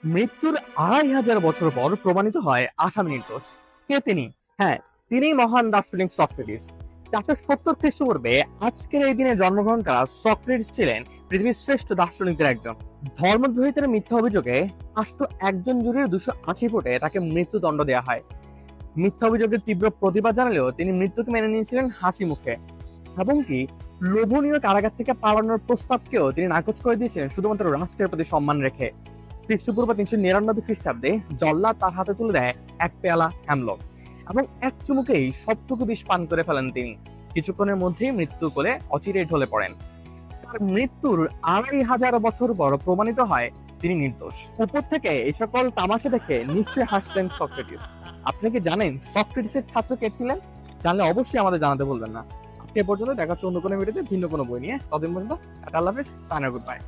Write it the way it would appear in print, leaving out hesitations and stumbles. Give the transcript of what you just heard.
মৃত্যুর 2500 বছর পর প্রমাণিত হয় আসামি নির্দোষ। কে তিনি? হ্যাঁ, তিনি মহান দার্শনিক সক্রেটিস। 470 খ্রিস্টপূর্বে আজকের এই দিনে জন্মগ্রহণ করা সক্রেটিস ছিলেন পৃথিবীর শ্রেষ্ঠ দার্শনিকদের একজন। ধর্মদ্রোহিতার মিথ্যা অভিযোগে 501 জুরির 280 ফুটে তাকে মৃত্যুদণ্ড দেওয়া হয়। মিথ্যা অভিযোগের তীব্র প্রতিবাদ জানালেও তিনি মৃত্যুকে মেনে নিয়েছিলেন হাসি মুখে। এমনকি লোভনীয় কারাগার থেকে পালানোর প্রস্তাবকেও তিনি নাকচ করে দিয়েছিলেন শুধুমাত্র রাষ্ট্রের প্রতি সম্মান রেখে। খ্রিস্টপূর্ব 399 খ্রিস্টাব্দে জল্লাদ তার হাতে তুলে দেয় এক পেয়ালা হ্যামলক এবং এক চুমুকেই সবটুকু বিষ পান করে ফেলেন তিনি। কিছুক্ষণের মধ্যেই মৃত্যু কোলে অচিরেই ঢলে পড়েন। তার মৃত্যুর 2500 বছর পর প্রমাণিত হয় তিনি নির্দোষ। উপর থেকে এই সকল তামাশা দেখে নিশ্চয়ই হাসছেন সক্রেটিস। আপনি কি জানেন সক্রেটিসের ছাত্র কে ছিলেন? জানলে অবশ্যই আমাদের জানাতে ভুলবেন না। আজকে এ পর্যন্ত, দেখা হচ্ছে অন্য কোনো ভিডিওতে ভিন্ন কোনো বই নিয়ে। ততদিন পর্যন্ত আল্লাহ হাফেজ, সাইনা, গুড বাই।